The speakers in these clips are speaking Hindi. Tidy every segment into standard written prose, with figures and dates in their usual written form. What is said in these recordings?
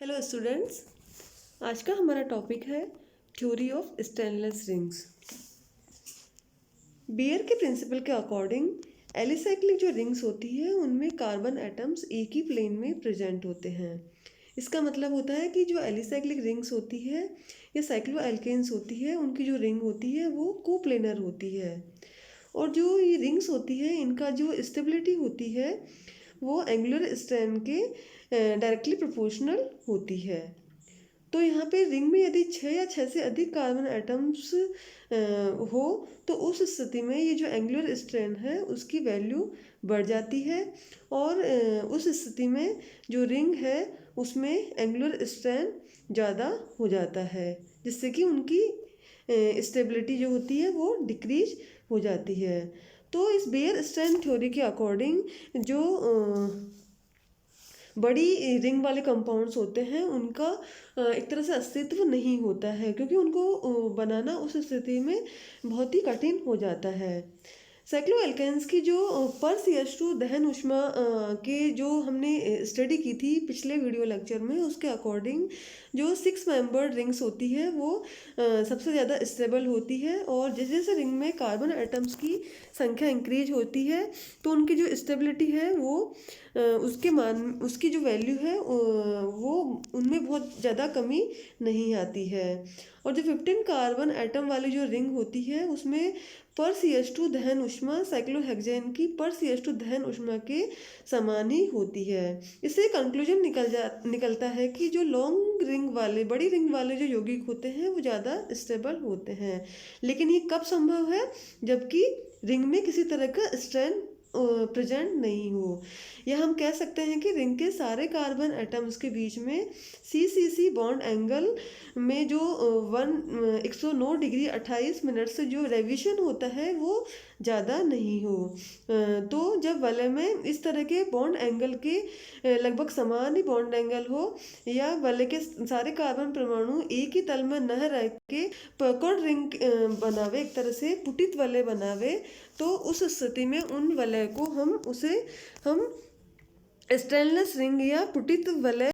हेलो स्टूडेंट्स, आज का हमारा टॉपिक है theory of strainless rings. Baeyer के प्रिंसिपल के अकॉर्डिंग एलिसाइक्लिक जो रिंग्स होती है उनमें कार्बन एटम्स एक ही प्लेन में प्रेजेंट होते हैं। इसका मतलब होता है कि जो एलिसाइक्लिक रिंग्स होती है या साइक्लो एल्केन्स होती है उनकी जो रिंग होती है वो कोप्लेनर होती है। और जो ये रिंग्स होती है इनका जो स्टेबिलिटी होती है वो एंगुलर स्ट्रेन के डायरेक्टली प्रोपोर्शनल होती है। तो यहाँ पे रिंग में यदि 6 या 6 से अधिक कार्बन एटम्स हो तो उस स्थिति में ये जो एंगुलर स्ट्रेन है उसकी वैल्यू बढ़ जाती है और उस स्थिति में जो रिंग है उसमें एंगुलर स्ट्रेन ज़्यादा हो जाता है, जिससे कि उनकी स्टेबिलिटी जो होती है वो डिक्रीज हो जाती है। तो इस बेयर स्ट्रेन थ्योरी के अकॉर्डिंग जो बड़ी रिंग वाले कंपाउंड्स होते हैं उनका एक तरह से अस्तित्व नहीं होता है, क्योंकि उनको बनाना उस स्थिति में बहुत ही कठिन हो जाता है। साइक्लो एल्केन्स की जो पर CH2 दहन ऊष्मा के जो हमने स्टडी की थी पिछले वीडियो लेक्चर में, उसके अकॉर्डिंग जो 6 मेंबर्ड रिंग्स होती है वो सबसे ज़्यादा स्टेबल होती है। और जैसे जैसे रिंग में कार्बन एटम्स की संख्या इंक्रीज होती है तो उनकी जो स्टेबिलिटी है वो उसकी जो वैल्यू है वो उनमें बहुत ज़्यादा कमी नहीं आती है। और जो 15 कार्बन एटम वाली जो रिंग होती है उसमें पर CH2 दहन ऊष्मा साइक्लोहेक्सेन की पर CH2 दहन ऊष्मा के समान ही होती है। इससे कंक्लूजन निकलता है कि जो लॉन्ग रिंग वाले बड़ी रिंग वाले जो यौगिक होते हैं वो ज़्यादा स्टेबल होते हैं। लेकिन ये कब संभव है? जबकि रिंग में किसी तरह का स्ट्रेन प्रेजेंट नहीं हो। या हम कह सकते हैं कि रिंग के सारे कार्बन एटम्स के बीच में CC बॉन्ड एंगल में जो 109 डिग्री 28 मिनट से जो रेविएशन होता है वो ज़्यादा नहीं हो। तो जब वलय में इस तरह के बॉन्ड एंगल के लगभग समान ही बॉन्ड एंगल हो या वलय के सारे कार्बन परमाणु एक ही तल में न रह के पकड़ रिंग बनावे, एक तरह से पुटित वलय बनावे, तो उस स्थिति में उन वलय को हम स्टेनलेस रिंग या पुटित वलय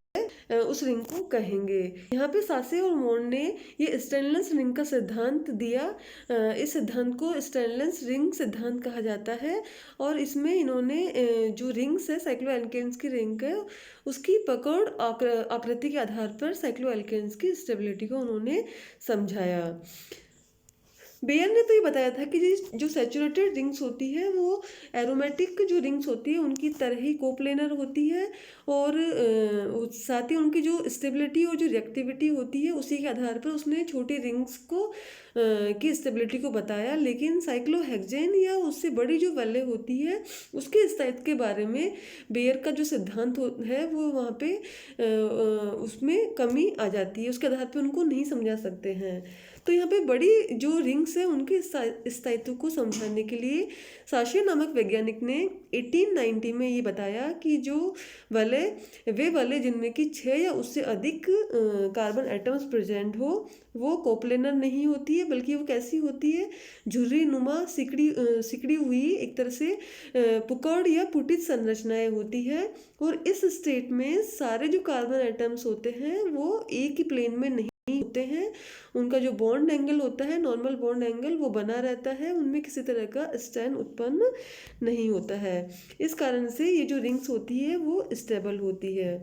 उस रिंग को कहेंगे। यहाँ पे सासे और मोर ने ये स्टेनलेस रिंग का सिद्धांत दिया। इस सिद्धांत को स्टेनलेस रिंग सिद्धांत कहा जाता है। और इसमें इन्होंने जो रिंग्स है साइक्लो एल्केन्स की रिंग है उसकी पकड़ आकृति के आधार पर साइक्लो एल्केन्स की स्टेबिलिटी को उन्होंने समझाया। बेयर ने तो ये बताया था कि जो सैचुरेटेड रिंग्स होती है वो एरोमेटिक जो रिंग्स होती है उनकी तरह ही कोप्लेनर होती है और साथ ही उनकी जो स्टेबिलिटी और जो रिएक्टिविटी होती है उसी के आधार पर उसने छोटी रिंग्स को की स्टेबिलिटी को बताया। लेकिन साइक्लोहेक्सेन या उससे बड़ी जो वलय होती है उसके स्थायित्व के बारे में बेयर का जो सिद्धांत है वो वहाँ पे उसमें कमी आ जाती है, उसके आधार पर उनको नहीं समझा सकते हैं। तो यहाँ पे बड़ी जो रिंग्स है उनके स्थायित्व को समझाने के लिए साशे नामक वैज्ञानिक ने 1890 में ये बताया कि जो वे वलय जिनमें कि 6 या उससे अधिक कार्बन एटम्स प्रेजेंट हो वो कोप्लेनर नहीं होती है, बल्कि वो कैसी होती है, झुर्री नुमा सिकड़ी हुई एक तरह से पुकड़ या पुटित संरचनाएं होती है। और इस स्टेट में सारे जो कार्बन एटम्स होते हैं वो एक ही प्लेन में नहीं होते हैं, उनका जो बॉन्ड एंगल होता है नॉर्मल बॉन्ड एंगल वो बना रहता है, उनमें किसी तरह का स्ट्रेन उत्पन्न नहीं होता है। इस कारण से ये जो रिंग्स होती है वो स्टेबल होती है।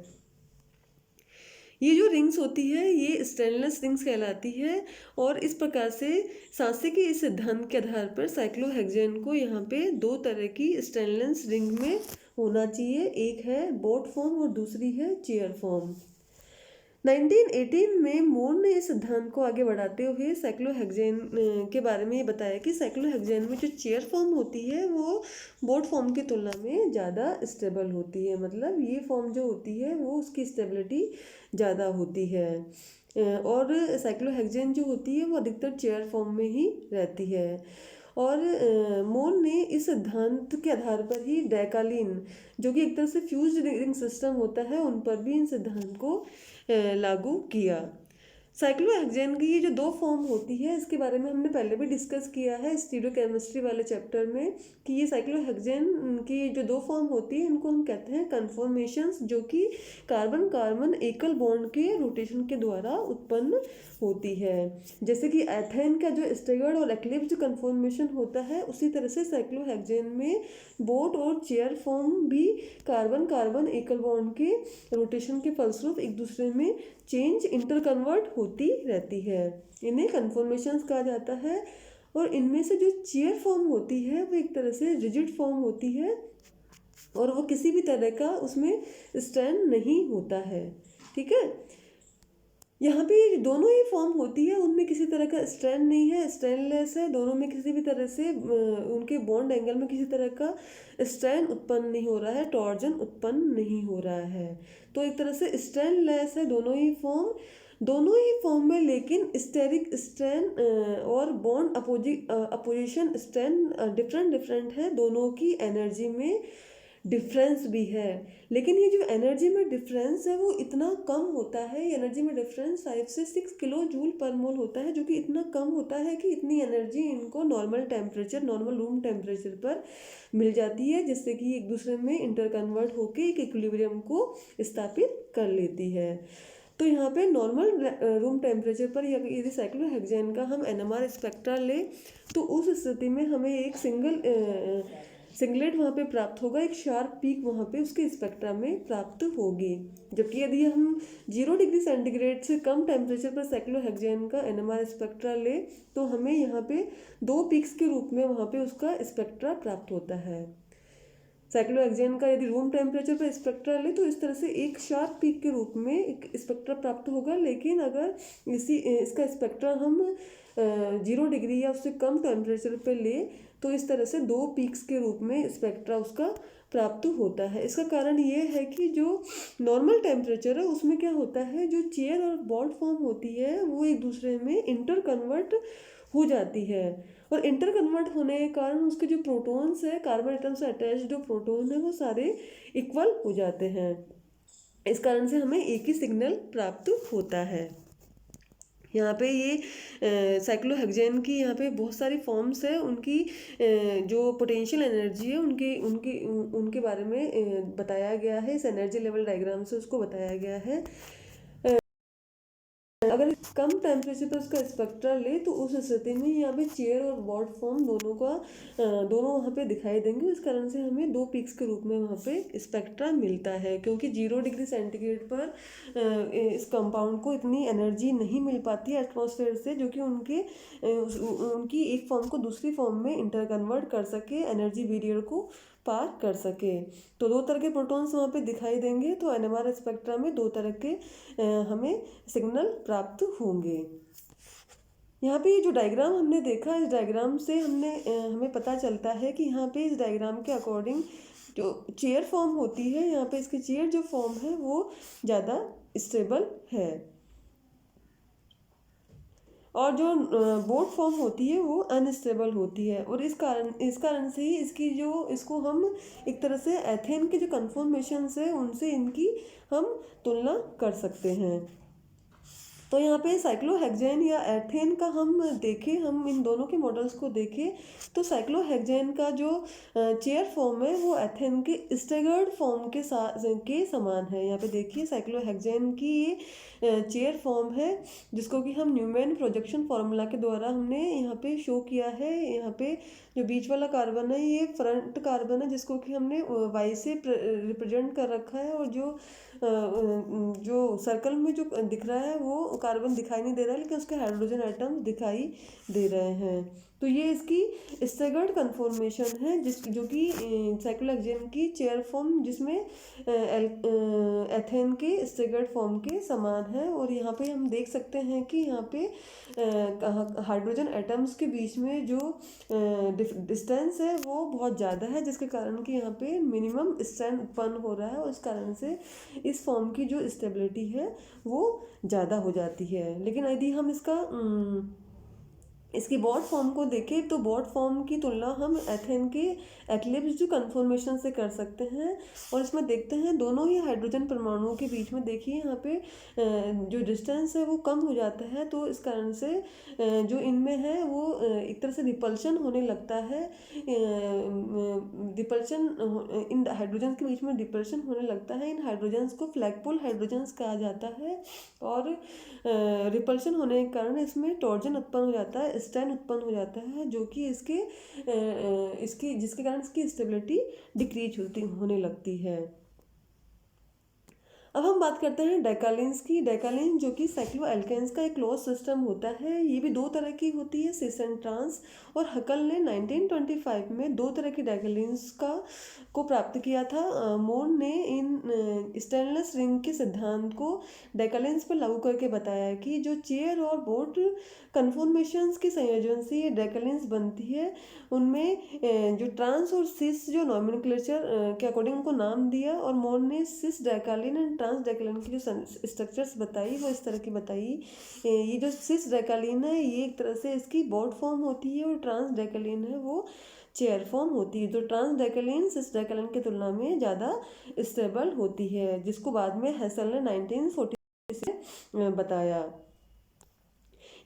ये जो रिंग्स होती है ये स्टेनलेस रिंग्स कहलाती है। और इस प्रकार से सांसे के इस सिद्धांत के आधार पर साइक्लोहेक्सेन को यहाँ पे दो तरह की स्टेनलेस रिंग में होना चाहिए, एक है बोट फॉर्म और दूसरी है चेयर फॉर्म। 1918 में मोर ने इस सिद्धांत को आगे बढ़ाते हुए साइक्लोहेक्सेन के बारे में ये बताया कि साइक्लोहेक्सेन में जो चेयर फॉर्म होती है वो बोट फॉर्म की तुलना में ज़्यादा स्टेबल होती है। मतलब ये फॉर्म जो होती है वो उसकी स्टेबिलिटी ज़्यादा होती है और साइक्लोहेक्सेन जो होती है वो अधिकतर चेयर फॉर्म में ही रहती है। और मोर ने इस सिद्धांत के आधार पर ही डैकालीन जो कि एक तरह से फ्यूज्ड रिंग सिस्टम होता है उन पर भी इन सिद्धांत को लागू किया। साइक्लोहेक्सेन की ये जो दो फॉर्म होती है, इसके बारे में हमने पहले भी डिस्कस किया है स्टीरियोकेमिस्ट्री वाले चैप्टर में, कि ये साइक्लोहेक्सेन की जो दो फॉर्म होती है इनको हम कहते हैं कन्फॉर्मेशंस, जो कि कार्बन कार्बन एकल बॉन्ड के रोटेशन के द्वारा उत्पन्न होती है। जैसे कि एथेन का जो स्टेगर्ड और एक्लिप्स कन्फॉर्मेशन होता है, उसी तरह से साइक्लोहेक्सेन में बोट और चेयर फॉर्म भी कार्बन कार्बन एकल बॉन्ड के रोटेशन के फलस्वरूप एक दूसरे में चेंज इंटर कन्वर्ट होती रहती है। इन्हें कन्फॉर्मेशंस कहा जाता है। और इनमें से जो चेयर फॉर्म होती है वो एक तरह से रिजिड फॉर्म होती है और वो किसी भी तरह का उसमें स्ट्रैंड नहीं होता है। ठीक है, यहाँ पे दोनों ही फॉर्म होती है, उनमें किसी तरह का स्ट्रैंड नहीं है, स्ट्रैंडलेस है, दोनों में किसी भी तरह से उनके बॉन्ड एंगल में किसी तरह का स्ट्रैंड उत्पन्न नहीं हो रहा है, टॉर्जन उत्पन्न नहीं हो रहा है। तो एक तरह से स्ट्रैंडलेस है दोनों ही फॉर्म में, लेकिन स्टेरिक स्ट्रैंड और बॉन्ड अपोजिशन स्ट्रैंड डिफरेंट है, दोनों की एनर्जी में डिफरेंस भी है। लेकिन ये जो एनर्जी में डिफरेंस है वो इतना कम होता है, ये एनर्जी में डिफरेंस 5 से 6 किलो जूल पर मोल होता है, जो कि इतना कम होता है कि इतनी एनर्जी इनको नॉर्मल रूम टेम्परेचर पर मिल जाती है, जिससे कि एक दूसरे में इंटर कन्वर्ट होकर एक इक्विलिब्रियम को स्थापित कर लेती है। तो यहाँ पे नॉर्मल रूम टेम्परेचर पर यदि साइक्लोहेक्सेन का हम NMR स्पेक्ट्रा ले, तो उस स्थिति में हमें एक सिंगलेट वहाँ पे प्राप्त होगा, एक शार्प पीक वहाँ पे उसके स्पेक्ट्रा में प्राप्त होगी। जबकि यदि हम 0 डिग्री सेंटीग्रेड से कम टेम्परेचर पर साइक्लोहेक्सेन का NMR स्पेक्ट्रा ले, तो हमें यहाँ पे 2 पीक्स के रूप में वहाँ पे उसका स्पेक्ट्रा प्राप्त होता है। साइक्लोहेक्सेन का यदि रूम टेम्परेचर पर स्पेक्ट्रा ले तो इस तरह से एक शार्प पीक के रूप में एक स्पेक्ट्रा प्राप्त होगा। लेकिन अगर इसका स्पेक्ट्रा हम 0 डिग्री या उससे कम टेम्परेचर पे ले, तो इस तरह से 2 पीक्स के रूप में स्पेक्ट्रा उसका प्राप्त होता है। इसका कारण ये है कि जो नॉर्मल टेम्परेचर है उसमें क्या होता है, जो चेयर और बॉन्ड फॉर्म होती है वो एक दूसरे में इंटर कन्वर्ट हो जाती है, और इंटर कन्वर्ट होने के कारण उसके जो प्रोटॉन्स है, कार्बन एटम से अटैच जो प्रोटॉन है, वो सारे इक्वल हो जाते हैं। इस कारण से हमें एक ही सिग्नल प्राप्त होता है। यहाँ पे ये साइक्लोहेक्सेन की यहाँ पे बहुत सारी फॉर्म्स है, उनकी जो पोटेंशियल एनर्जी है उनके बारे में बताया गया है, इस एनर्जी लेवल डायग्राम से उसको बताया गया है। अगर कम टेम्परेचर पर उसका स्पेक्ट्रा ले, तो उस स्थिति में यहाँ पे चेयर और बॉन्ड फॉर्म दोनों वहाँ पे दिखाई देंगे। इस कारण से हमें 2 पीक्स के रूप में वहाँ पे स्पेक्ट्रा मिलता है, क्योंकि 0 डिग्री सेंटीग्रेड पर इस कंपाउंड को इतनी एनर्जी नहीं मिल पाती है एटमॉस्फेयर से, जो कि उनकी एक फॉर्म को दूसरी फॉर्म में इंटर कन्वर्ट कर सके, एनर्जी बैरियर को पार कर सके। तो 2 तरह के प्रोटॉन्स वहाँ पे दिखाई देंगे। तो NMR स्पेक्ट्रा में 2 तरह के हमें सिग्नल प्राप्त होंगे। यहाँ पे ये जो डायग्राम हमने देखा, इस डायग्राम से हमें पता चलता है कि यहाँ पे इस डायग्राम के अकॉर्डिंग जो चेयर फॉर्म होती है, यहाँ पे इसकी चेयर जो फॉर्म है वो ज़्यादा स्टेबल है, और जो बोट फॉर्म होती है वो अनस्टेबल होती है। और इस कारण से ही इसको हम एक तरह से एथेन के जो कन्फॉर्मेशंस है उनसे इनकी हम तुलना कर सकते हैं। तो यहाँ पे साइक्लोहेक्सेन या एथेन का हम इन दोनों के मॉडल्स को देखें, तो साइक्लोहेक्सेन का जो चेयर फॉर्म है वो एथेन के स्टेगर्ड फॉर्म के समान है। यहाँ पे देखिए साइक्लोहेक्सेन की ये चेयर फॉर्म है, जिसको कि हम न्यूमैन प्रोजेक्शन फार्मूला के द्वारा हमने यहाँ पे शो किया है। यहाँ पे जो बीच वाला कार्बन है ये फ्रंट कार्बन है, जिसको कि हमने वाई से रिप्रेजेंट कर रखा है, और जो सर्कल में जो दिख रहा है वो कार्बन दिखाई नहीं दे रहा है, लेकिन उसके हाइड्रोजन एटम दिखाई दे रहे हैं। तो ये इसकी स्टेगर्ड कन्फॉर्मेशन है, जो कि साइक्लोहेक्सेन की चेयर फॉर्म, जिसमें एथेन के स्टेगर्ड फॉर्म के समान है। और यहाँ पे हम देख सकते हैं कि यहाँ पे हाइड्रोजन एटम्स के बीच में जो डिस्टेंस है वो बहुत ज़्यादा है, जिसके कारण कि यहाँ पे मिनिमम स्ट्रेंथ उत्पन्न हो रहा है, और इस कारण से इस फॉर्म की जो स्टेबिलिटी है वो ज़्यादा हो जाती है। लेकिन यदि हम इसका इसकी बॉड फॉर्म को देखें तो बॉड फॉर्म की तुलना हम एथेन के एक्लिप्स जो कन्फॉर्मेशन से कर सकते हैं। और इसमें देखते हैं दोनों ही हाइड्रोजन परमाणुओं के बीच में देखिए यहाँ पे जो डिस्टेंस है वो कम हो जाता है, तो इस कारण से जो इनमें है वो एक तरह से रिपल्शन होने लगता है। रिपल्शन इन हाइड्रोजन के बीच में रिपल्शन होने लगता है। इन हाइड्रोजन्स को फ्लैगपोल हाइड्रोजन्स कहा जाता है। और रिपल्शन होने के कारण इसमें टॉर्जन उत्पन्न हो जाता है, स्टैन उत्पन्न हो जाता है, जो कि इसकी जिसके कारण इसकी स्टेबिलिटी डिक्रीज होने लगती है। अब हम बात करते हैं डेकालिन्स की। डेकालिन जो कि साइक्लोएल्केन्स का एक क्लोज सिस्टम होता है। ये भी दो तरह की होती है, सिस एंड ट्रांस। और हकल ने 1925 में दो तरह की डेकालिन्स को प्राप्त किया था। मोन ने इन स्टेनलेस रिंग के सिद्धांत को डेकालिन्स पर लागू करके बताया कि जो चेयर और बोट कन्फॉर्मेशंस के संयोजन से ये डेकालिन्स बनती है, उनमें जो ट्रांस और सिस जो नॉमेनक्लेचर के अकॉर्डिंग उनको नाम दिया। और मोन ने सिस डेकालिन एंड ट्रांस डेकालिन की जो स्ट्रक्चर्स बताई वो इस तरह की बताई। ये जो सिस डेकालिन है ये एक तरह से इसकी बॉड फॉर्म होती है, और ट्रांस डेकालिन है वो चेयर फॉर्म होती है। तो ट्रांस डेकालिन सिस डेकालिन की तुलना में ज़्यादा स्टेबल होती है, जिसको बाद में हेसल ने 1940 से बताया।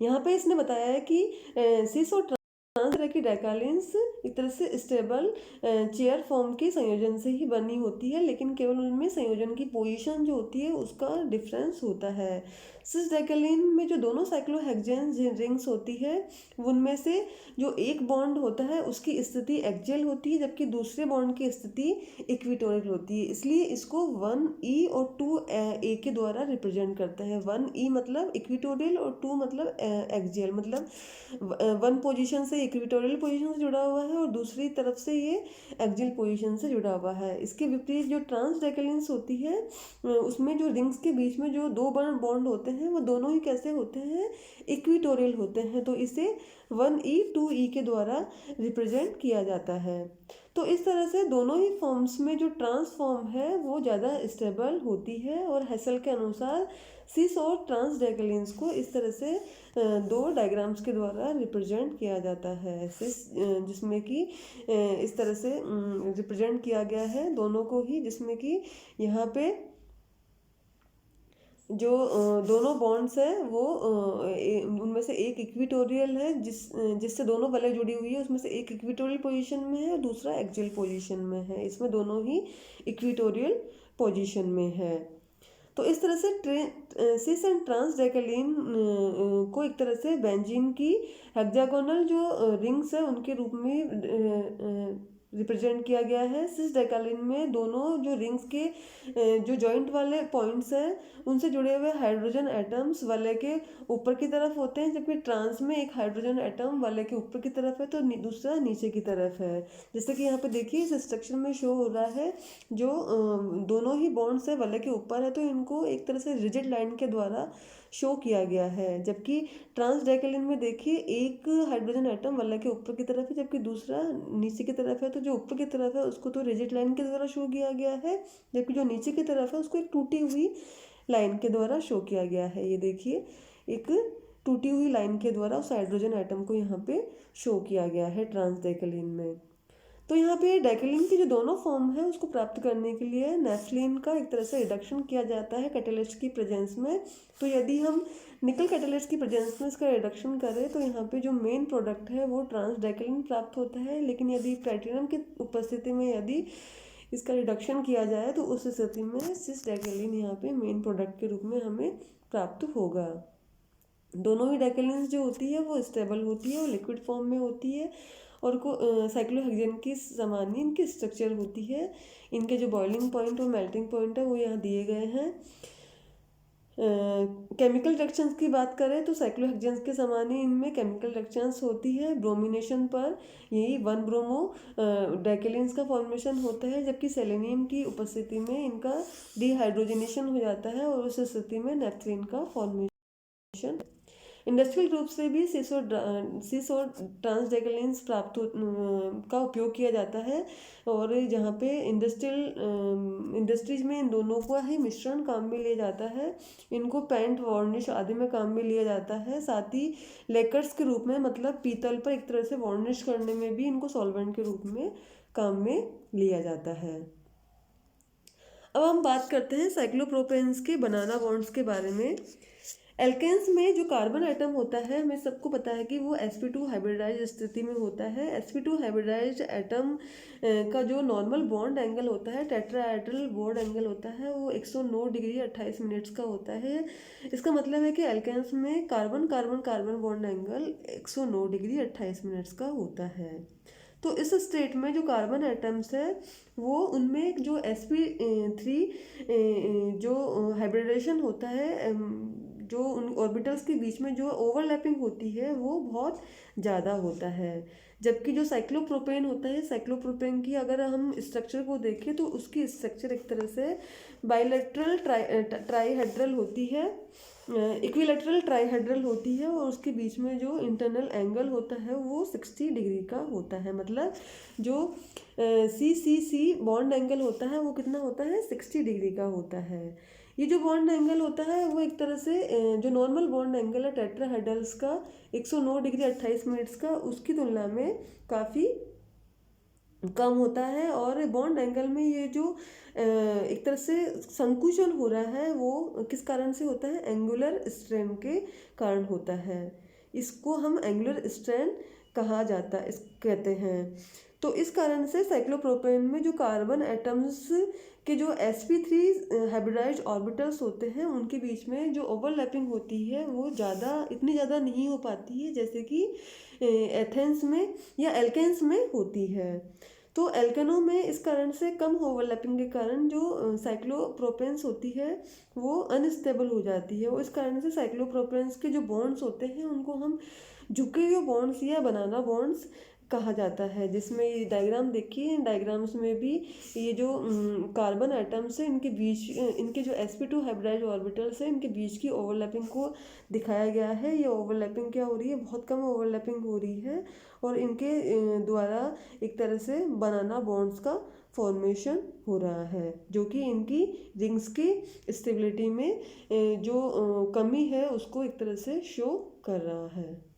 यहाँ पे इसने बताया है कि सिस और ट्रांस तरह की डेकालिन्स एक तरह से स्टेबल चेयर फॉर्म के संयोजन से ही बनी होती है, लेकिन केवल उनमें संयोजन की पोजीशन जो होती है उसका डिफरेंस होता है। सिस डेकालिन में जो दोनों साइक्लोहेक्सेन रिंग्स होती है उनमें से जो एक बॉन्ड होता है उसकी स्थिति एक्सियल होती है, जबकि दूसरे बॉन्ड की स्थिति इक्विटोरियल होती है। इसलिए इसको 1e और 2a के द्वारा रिप्रेजेंट करते हैं। 1e मतलब इक्विटोरियल और 2 मतलब एक्सियल, मतलब वन पोजीशन से इक्विटोरियल पोजीशन से जुड़ा हुआ है और दूसरी तरफ से ये एक्सियल पोजीशन से जुड़ा हुआ है। इसके विपरीत जो ट्रांस डेकालिन्स होती है उसमें जो रिंग्स के बीच में जो दो बॉन्ड होते हैं वो दोनों ही कैसे होते हैं, इक्विटोरियल होते हैं। तो इसे 1e 2e के द्वारा रिप्रेजेंट किया जाता है। तो इस तरह से दोनों ही फॉर्म्स में जो ट्रांस फॉर्म है वो ज़्यादा स्टेबल होती है। और हेसल के अनुसार सिस और ट्रांस डेकालिन्स को इस तरह से दो डायग्राम्स के द्वारा रिप्रेजेंट किया जाता है। सिस जिसमें कि इस तरह से रिप्रेजेंट किया गया है दोनों को ही, जिसमें कि यहाँ पे जो दोनों बॉन्ड्स है वो उनमें से एक इक्विटोरियल है, जिससे दोनों वलय जुड़ी हुई है, उसमें से एक इक्विटोरियल पोजीशन में है और दूसरा एक्सियल पोजीशन में है। इसमें दोनों ही इक्विटोरियल पोजीशन में है। तो इस तरह से सिस एंड ट्रांस डेकालिन को एक तरह से बेंजीन की हेक्सागोनल जो रिंग्स है उनके रूप में रिप्रेजेंट किया गया है। सिस डेकालिन में दोनों जो रिंग्स के जो जॉइंट वाले पॉइंट्स हैं उनसे जुड़े हुए हाइड्रोजन एटम्स वलय के ऊपर की तरफ होते हैं, जबकि ट्रांस में एक हाइड्रोजन एटम वलय के ऊपर की तरफ है तो दूसरा नीचे की तरफ है। जैसे कि यहाँ पे देखिए इस स्ट्रक्चर में शो हो रहा है, जो दोनों ही बॉन्ड्स है वलय के ऊपर है तो इनको एक तरह से रिजिड लाइन के द्वारा शो किया गया है। जबकि ट्रांस डेकालिन में देखिए एक हाइड्रोजन एटम वलय के ऊपर की तरफ है जबकि दूसरा नीचे की तरफ है, तो जो ऊपर की तरफ है उसको तो रिजिड लाइन के द्वारा शो किया गया है, जबकि जो नीचे की तरफ है उसको एक टूटी हुई लाइन के द्वारा शो किया गया है। ये देखिए एक टूटी हुई लाइन के द्वारा उस हाइड्रोजन एटम को यहाँ पे शो किया गया है ट्रांस डेकालिन में। तो यहाँ पे डेकालिन की जो दोनों फॉर्म है उसको प्राप्त करने के लिए नेफ्थलीन का एक तरह से रिडक्शन किया जाता है कैटालिस्ट की प्रेजेंस में। तो यदि हम निकल कैटालिस्ट की प्रेजेंस में इसका रिडक्शन करें तो यहाँ पे जो मेन प्रोडक्ट है वो ट्रांस डेकालिन प्राप्त होता है। लेकिन यदि प्लैटिनम की उपस्थिति में यदि इसका रिडक्शन किया जाए तो उस स्थिति में सिस डेकालिन यहाँ पे मेन प्रोडक्ट के रूप में हमें प्राप्त होगा। दोनों ही डेकालिन्स जो होती है वो स्टेबल होती है और लिक्विड फॉर्म में होती है और को साइक्लोहेक्सेन की समान ही इनकी स्ट्रक्चर होती है। इनके जो बॉइलिंग पॉइंट और मेल्टिंग पॉइंट है वो यहाँ दिए गए हैं। केमिकल रिएक्शंस की बात करें तो साइक्लोहेक्सेन्स के समान ही इनमें केमिकल रिएक्शंस होती है। ब्रोमिनेशन पर यही 1 ब्रोमो डेकेलिन्स का फॉर्मेशन होता है, जबकि सेलेनियम की उपस्थिति में इनका डिहाइड्रोजनेशन हो जाता है और उस स्थिति में नेफ्थलीन का फॉर्मेशन। इंडस्ट्रियल रूप से भी सिस और ट्रांसडेक्लिन्स का उपयोग किया जाता है, और जहाँ पे इंडस्ट्रीज में इन दोनों का ही मिश्रण काम में लिया जाता है। इनको पेंट वार्निश आदि में काम में लिया जाता है। साथ ही लेकर्स के रूप में, मतलब पीतल पर एक तरह से वार्निश करने में भी इनको सॉल्वेंट के रूप में काम में लिया जाता है। अब हम बात करते हैं साइक्लोप्रोपेन्स के बनाना बॉन्ड्स के बारे में। एल्केन्स में जो कार्बन एटम होता है, हमें सबको पता है कि वो sp2 हाइब्रिडाइज स्थिति में होता है। sp2 हाइब्रिडाइज एटम का जो नॉर्मल बॉन्ड एंगल होता है, टेट्राहेड्रल बॉन्ड एंगल होता है, वो 109 डिग्री 28 मिनट्स का होता है। इसका मतलब है कि एल्केन्स में carbon carbon carbon bond angle 109 degree 28 minutes का होता है। तो इस स्टेट में जो कार्बन एटम्स है, वो उनमें जो sp3 जो हाइब्रिडेशन होता है, जो उन ऑर्बिटल्स के बीच में जो ओवरलैपिंग होती है, वो बहुत ज़्यादा होता है। जबकि जो साइक्लोप्रोपेन होता है, साइक्लोप्रोपेन की अगर हम स्ट्रक्चर को देखें तो उसकी स्ट्रक्चर एक तरह से बाइलेटरल ट्राईहेड्रल होती है, इक्विलेटरल ट्राईहेड्रल होती है, और उसके बीच में जो इंटरनल एंगल होता है वो 60 डिग्री का होता है। मतलब जो सी बॉन्ड एंगल होता है वो कितना होता है, 60 डिग्री का होता है। ये जो बॉन्ड एंगल होता है वो एक तरह से जो नॉर्मल बॉन्ड एंगल है टेट्राहेड्रल्स का 109 डिग्री 28 मिनट्स का, उसकी तुलना में काफ़ी कम होता है। और बॉन्ड एंगल में ये जो एक तरह से संकुचन हो रहा है, वो किस कारण से होता है, एंगुलर स्ट्रेन के कारण होता है। इसको हम एंगुलर स्ट्रेन कहा जाता है, कहते हैं। तो इस कारण से साइक्लोप्रोपेन में जो कार्बन एटम्स के जो sp3 हाइब्रिडाइज्ड ऑर्बिटल्स होते हैं, उनके बीच में जो ओवरलैपिंग होती है वो इतनी ज़्यादा नहीं हो पाती है जैसे कि एथेंस में या एल्केन्स में होती है। तो एल्केनों में इस कारण से कम ओवरलैपिंग के कारण जो साइक्लोप्रोपेन्स होती है वो अनस्टेबल हो जाती है, और इस कारण से साइक्लोप्रोपेन्स के जो बॉन्ड्स होते हैं उनको हम झुके हुए बॉन्ड्स या बनाना बॉन्ड्स कहा जाता है। जिसमें ये डायग्राम देखिए, इन डायग्राम्स में भी ये जो कार्बन एटम्स है, इनके बीच इनके जो sp2 हाइब्रिडाइज्ड ऑर्बिटल्स है, इनके बीच की ओवरलैपिंग को दिखाया गया है। ये ओवरलैपिंग क्या हो रही है, बहुत कम ओवरलैपिंग हो रही है, और इनके द्वारा एक तरह से बनाना बॉन्ड्स का फॉर्मेशन हो रहा है, जो कि इनकी रिंग्स की स्टेबिलिटी में जो कमी है उसको एक तरह से शो कर रहा है।